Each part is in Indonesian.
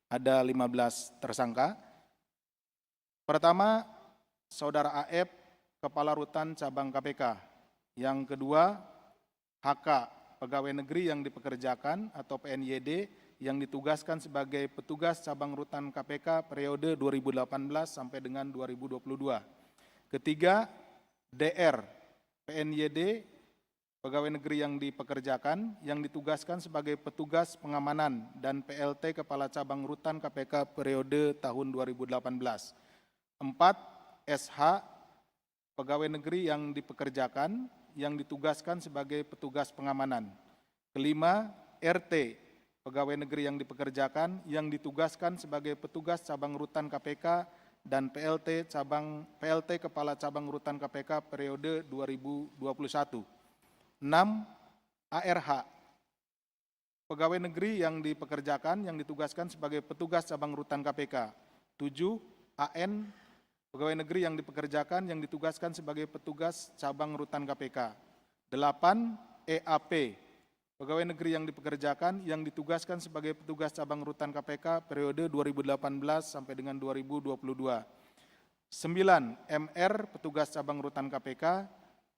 ada 15 tersangka. Pertama, Saudara AF, Kepala Rutan Cabang KPK. Yang kedua, HK, Pegawai Negeri yang dipekerjakan atau PNYD yang ditugaskan sebagai petugas cabang rutan KPK periode 2018 sampai dengan 2022. Ketiga, DR, PNYD, Pegawai Negeri yang dipekerjakan yang ditugaskan sebagai petugas pengamanan dan PLT Kepala Cabang Rutan KPK periode tahun 2018. 4. SH, Pegawai Negeri yang dipekerjakan yang ditugaskan sebagai petugas pengamanan. Kelima, RT, Pegawai Negeri yang dipekerjakan yang ditugaskan sebagai petugas cabang rutan KPK dan PLT Kepala Cabang Rutan KPK periode 2021. 6. ARH, Pegawai Negeri yang dipekerjakan yang ditugaskan sebagai petugas cabang rutan KPK. 7. AN, Pegawai Negeri yang dipekerjakan yang ditugaskan sebagai petugas cabang rutan KPK. 8. EAP, Pegawai Negeri yang dipekerjakan yang ditugaskan sebagai petugas cabang rutan KPK periode 2018 sampai dengan 2022. 9. MR, Petugas Cabang Rutan KPK.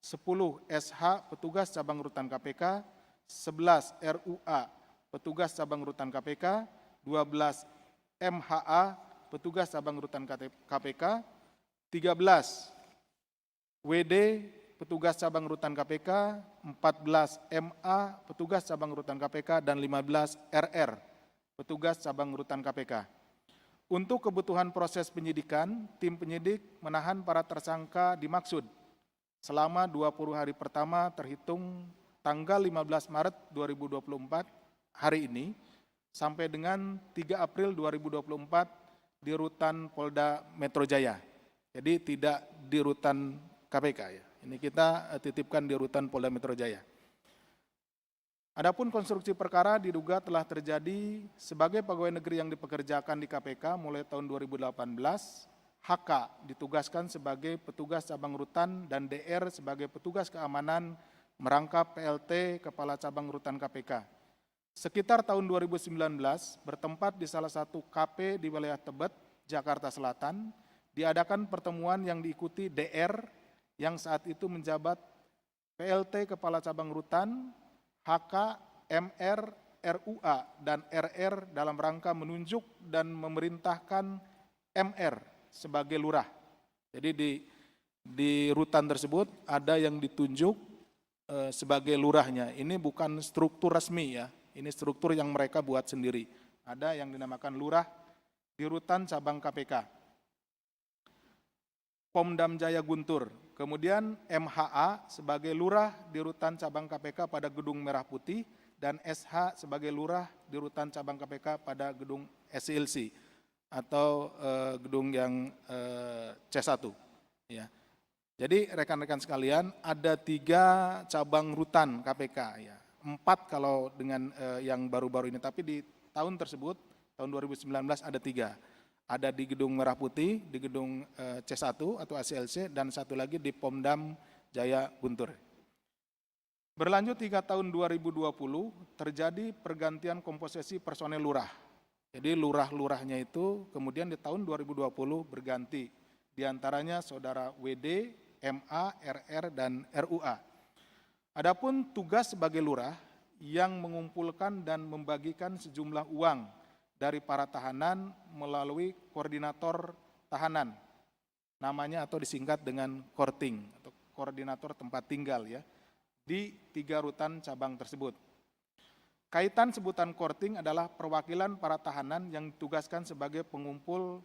10. SH, Petugas Cabang Rutan KPK. 11. RUA, Petugas Cabang Rutan KPK. 12. MHA, Petugas Cabang Rutan KPK. 13. WD, Petugas Cabang Rutan KPK. 14. MA, Petugas Cabang Rutan KPK. Dan 15. RR, Petugas Cabang Rutan KPK. Untuk kebutuhan proses penyidikan, tim penyidik menahan para tersangka dimaksud selama 20 hari pertama terhitung tanggal 15 Maret 2024 hari ini sampai dengan 3 April 2024 di rutan Polda Metro Jaya. Jadi tidak di rutan KPK ya. Ini kita titipkan di rutan Polda Metro Jaya. Adapun konstruksi perkara diduga telah terjadi sebagai pegawai negeri yang dipekerjakan di KPK mulai tahun 2018, HK ditugaskan sebagai petugas cabang rutan dan DR sebagai petugas keamanan merangkap PLT Kepala Cabang Rutan KPK. Sekitar tahun 2019 bertempat di salah satu KP di wilayah Tebet, Jakarta Selatan, diadakan pertemuan yang diikuti DR yang saat itu menjabat PLT Kepala Cabang Rutan, HK, MR, RUA, dan RR dalam rangka menunjuk dan memerintahkan MR sebagai lurah. Jadi di rutan tersebut ada yang ditunjuk sebagai lurahnya. Ini bukan struktur resmi ya, ini struktur yang mereka buat sendiri. Ada yang dinamakan lurah di rutan cabang KPK. Pomdam Jaya Guntur, kemudian MHA sebagai lurah di rutan cabang KPK pada Gedung Merah Putih dan SH sebagai lurah di rutan cabang KPK pada Gedung SCLC atau gedung yang C1. Ya. Jadi rekan-rekan sekalian ada 3 cabang rutan KPK ya, 4 kalau dengan yang baru-baru ini, tapi di tahun tersebut tahun 2019 ada 3. Ada di Gedung Merah Putih, di Gedung C1 atau ACLC, dan satu lagi di Pomdam Jaya Guntur. Berlanjut 3 tahun 2020 terjadi pergantian komposisi personel lurah. Jadi lurah-lurahnya itu kemudian di tahun 2020 berganti. Di antaranya saudara WD, MA, RR, dan RUA. Adapun tugas sebagai lurah yang mengumpulkan dan membagikan sejumlah uang dari para tahanan melalui koordinator tahanan, namanya atau disingkat dengan Korting atau koordinator tempat tinggal ya, di 3 rutan cabang tersebut. Kaitan sebutan Korting adalah perwakilan para tahanan yang ditugaskan sebagai pengumpul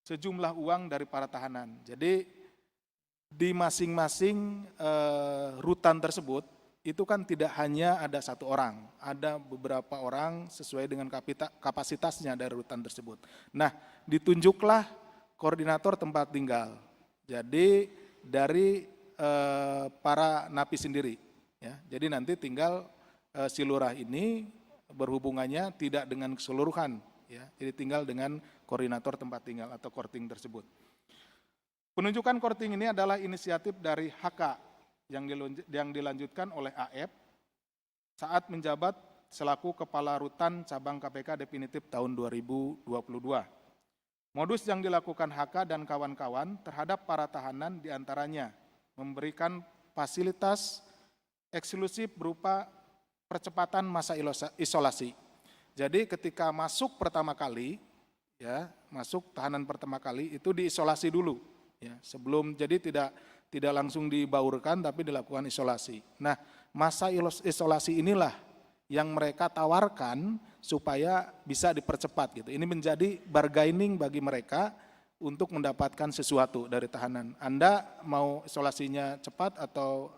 sejumlah uang dari para tahanan. Jadi di masing-masing rutan tersebut itu kan tidak hanya ada 1 orang, ada beberapa orang sesuai dengan kapasitasnya dari rutan tersebut. Nah, ditunjuklah koordinator tempat tinggal. Jadi dari para napi sendiri. Ya, jadi nanti tinggal si lurah ini berhubungannya tidak dengan keseluruhan, ya. Jadi tinggal dengan koordinator tempat tinggal atau korting tersebut. Penunjukan korting ini adalah inisiatif dari HK yang dilanjutkan oleh AF saat menjabat selaku Kepala Rutan Cabang KPK definitif tahun 2022. Modus yang dilakukan HK dan kawan-kawan terhadap para tahanan diantaranya memberikan fasilitas eksklusif berupa percepatan masa isolasi. Jadi ketika masuk pertama kali, ya masuk tahanan pertama kali itu diisolasi dulu, ya sebelum, jadi tidak langsung dibaurkan tapi dilakukan isolasi. Nah, masa isolasi inilah yang mereka tawarkan supaya bisa dipercepat gitu. Ini menjadi bargaining bagi mereka untuk mendapatkan sesuatu dari tahanan. Anda mau isolasinya cepat atau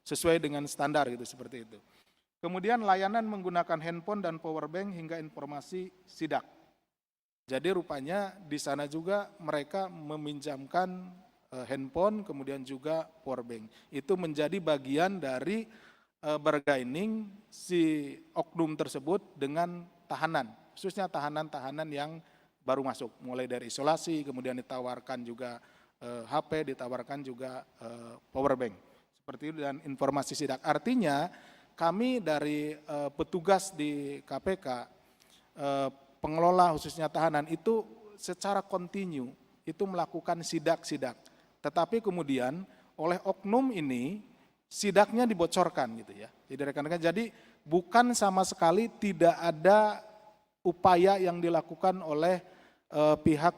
sesuai dengan standar gitu, seperti itu. Kemudian layanan menggunakan handphone dan powerbank hingga informasi sidak. Jadi rupanya di sana juga mereka meminjamkan handphone, kemudian juga powerbank. Itu menjadi bagian dari bargaining si oknum tersebut dengan tahanan, khususnya tahanan-tahanan yang baru masuk, mulai dari isolasi, kemudian ditawarkan juga HP, ditawarkan juga powerbank, seperti itu, dan informasi sidak. Artinya kami dari petugas di KPK, pengelola khususnya tahanan itu secara kontinu itu melakukan sidak-sidak, tetapi kemudian oleh oknum ini sidaknya dibocorkan gitu ya. Jadi rekan-rekan, jadi bukan sama sekali tidak ada upaya yang dilakukan oleh pihak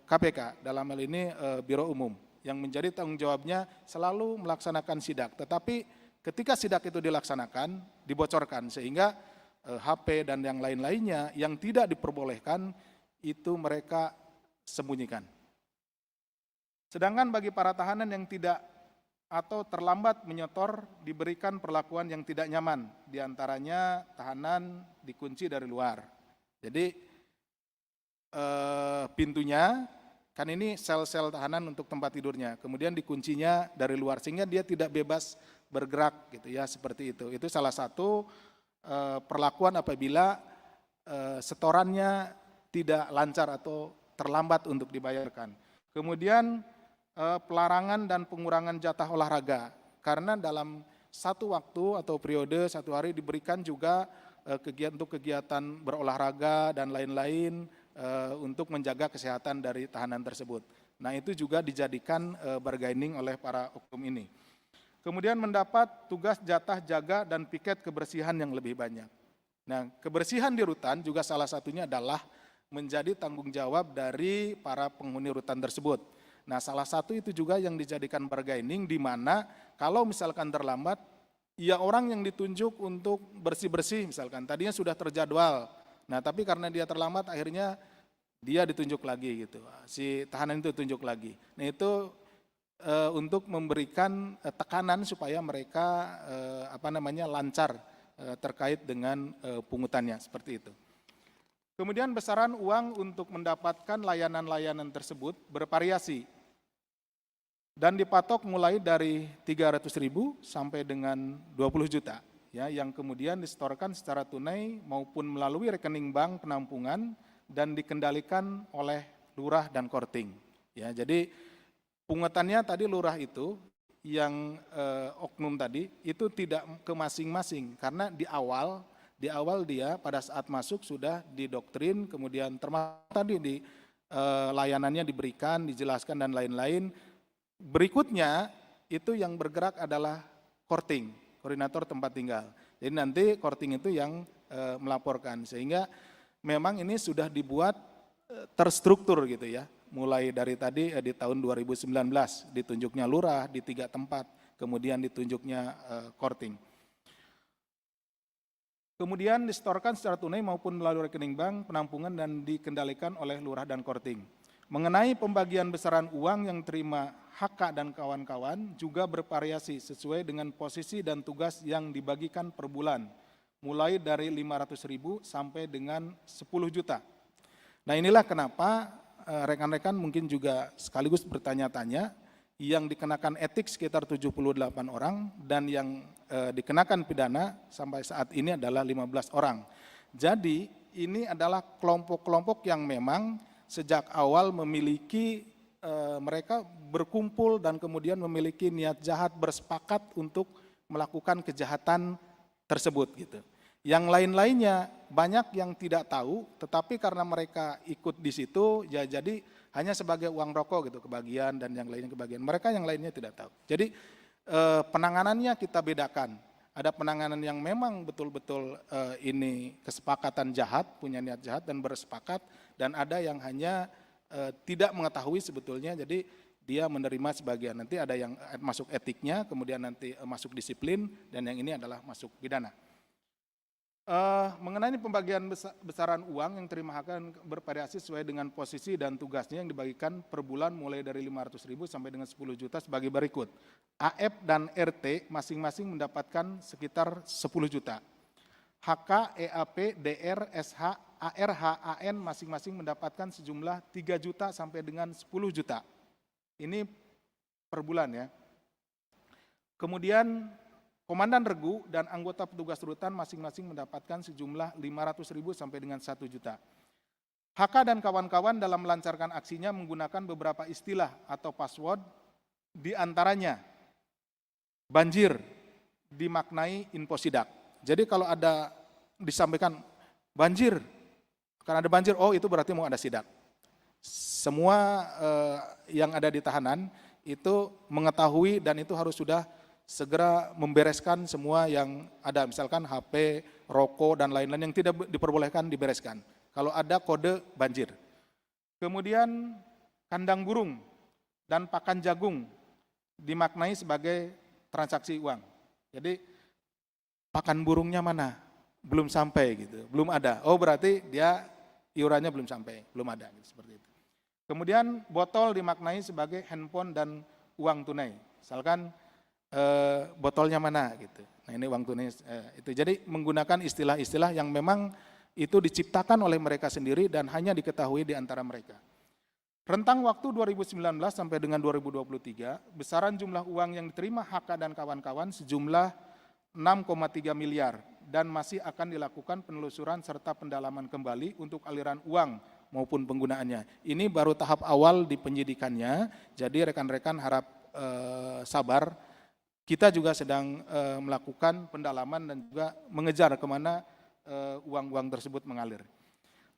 KPK, dalam hal ini Biro Umum, yang menjadi tanggung jawabnya selalu melaksanakan sidak. Tetapi ketika sidak itu dilaksanakan, dibocorkan, sehingga HP dan yang lain-lainnya yang tidak diperbolehkan itu mereka sembunyikan. Sedangkan bagi para tahanan yang tidak atau terlambat menyetor diberikan perlakuan yang tidak nyaman, diantaranya tahanan dikunci dari luar. Jadi pintunya, kan ini sel-sel tahanan untuk tempat tidurnya, kemudian dikuncinya dari luar sehingga dia tidak bebas bergerak gitu ya, seperti itu. Itu salah satu perlakuan apabila setorannya tidak lancar atau terlambat untuk dibayarkan. Kemudian pelarangan dan pengurangan jatah olahraga, karena dalam satu waktu atau periode satu hari diberikan juga untuk kegiatan berolahraga dan lain-lain untuk menjaga kesehatan dari tahanan tersebut. Nah, itu juga dijadikan bargaining oleh para oknum ini. Kemudian mendapat tugas jatah jaga dan piket kebersihan yang lebih banyak. Nah, kebersihan di rutan juga salah satunya adalah menjadi tanggung jawab dari para penghuni rutan tersebut. Nah, salah satu itu juga yang dijadikan bargaining, di mana kalau misalkan terlambat, ya orang yang ditunjuk untuk bersih-bersih misalkan, tadinya sudah terjadwal. Nah, tapi karena dia terlambat akhirnya dia ditunjuk lagi gitu. Si tahanan itu ditunjuk lagi. Nah, itu untuk memberikan tekanan supaya mereka lancar terkait dengan pungutannya, seperti itu. Kemudian besaran uang untuk mendapatkan layanan-layanan tersebut bervariasi dan dipatok mulai dari 300.000 sampai dengan 20 juta, ya, yang kemudian disetorkan secara tunai maupun melalui rekening bank penampungan dan dikendalikan oleh lurah dan korting. Ya, jadi pungutannya tadi lurah itu yang oknum tadi itu tidak ke masing-masing, karena di awal dia pada saat masuk sudah didoktrin, kemudian termasuk tadi di layanannya diberikan, dijelaskan dan lain-lain. Berikutnya itu yang bergerak adalah korting, koordinator tempat tinggal. Jadi nanti korting itu yang melaporkan, sehingga memang ini sudah dibuat terstruktur gitu ya. Mulai dari tadi di tahun 2019 ditunjuknya lurah di 3 tempat, kemudian ditunjuknya korting. Kemudian disetorkan secara tunai maupun melalui rekening bank, penampungan, dan dikendalikan oleh lurah dan korting. Mengenai pembagian besaran uang yang terima HK dan kawan-kawan juga bervariasi sesuai dengan posisi dan tugas yang dibagikan per bulan, mulai dari 500.000 sampai dengan 10 juta. Nah, inilah kenapa rekan-rekan mungkin juga sekaligus bertanya-tanya, yang dikenakan etik sekitar 78 orang dan yang dikenakan pidana sampai saat ini adalah 15 orang. Jadi ini adalah kelompok-kelompok yang memang sejak awal memiliki mereka berkumpul dan kemudian memiliki niat jahat, bersepakat untuk melakukan kejahatan tersebut gitu. Yang lain-lainnya banyak yang tidak tahu, tetapi karena mereka ikut di situ, ya jadi hanya sebagai uang rokok gitu kebagian dan yang lainnya kebagian. Mereka yang lainnya tidak tahu. Jadi penanganannya kita bedakan. Ada penanganan yang memang betul-betul ini kesepakatan jahat, punya niat jahat dan bersepakat, dan ada yang hanya tidak mengetahui sebetulnya, jadi dia menerima sebagian. Nanti ada yang masuk etiknya, kemudian nanti masuk disiplin, dan yang ini adalah masuk pidana. Mengenai pembagian besaran uang yang terima akan bervariasi sesuai dengan posisi dan tugasnya yang dibagikan per bulan mulai dari 500.000 sampai dengan 10 juta sebagai berikut. AF dan RT masing-masing mendapatkan sekitar 10 juta. HK, EAP, DR, SH, ARH, AN masing-masing mendapatkan sejumlah 3 juta sampai dengan 10 juta. Ini per bulan ya. Kemudian Komandan Regu dan anggota petugas rutan masing-masing mendapatkan sejumlah 500.000 sampai dengan 1 juta. HK dan kawan-kawan dalam melancarkan aksinya menggunakan beberapa istilah atau password, di antaranya banjir dimaknai info sidak. Jadi kalau ada disampaikan banjir, karena ada banjir, oh itu berarti mau ada sidak. Semua yang ada di tahanan itu mengetahui dan itu harus sudah segera membereskan semua yang ada, misalkan HP, rokok, dan lain-lain yang tidak diperbolehkan dibereskan. Kalau ada kode banjir. Kemudian kandang burung dan pakan jagung dimaknai sebagai transaksi uang. Jadi pakan burungnya mana? Belum sampai gitu, belum ada. Oh berarti dia iurannya belum sampai, belum ada gitu, seperti itu. Kemudian botol dimaknai sebagai handphone dan uang tunai. Misalkan botolnya mana gitu. Nah ini uang tunai itu. Jadi menggunakan istilah-istilah yang memang itu diciptakan oleh mereka sendiri dan hanya diketahui di antara mereka. Rentang waktu 2019 sampai dengan 2023, besaran jumlah uang yang diterima HK dan kawan-kawan sejumlah 6,3 miliar dan masih akan dilakukan penelusuran serta pendalaman kembali untuk aliran uang maupun penggunaannya. Ini baru tahap awal di penyidikannya, jadi rekan-rekan harap sabar. Kita juga sedang melakukan pendalaman dan juga mengejar kemana uang-uang tersebut mengalir.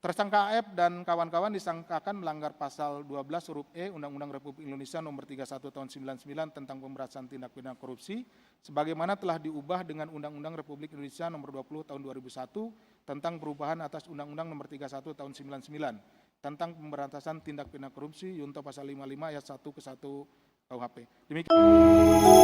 Tersangka AF dan kawan-kawan disangkakan melanggar pasal 12 huruf E Undang-Undang Republik Indonesia nomor 31 tahun 99 tentang pemberantasan tindak pidana korupsi, sebagaimana telah diubah dengan Undang-Undang Republik Indonesia nomor 20 tahun 2001 tentang perubahan atas Undang-Undang nomor 31 tahun 99 tentang pemberantasan tindak pidana korupsi, Yunto pasal 55 ayat 1 ke 1 KUHP. Demikian.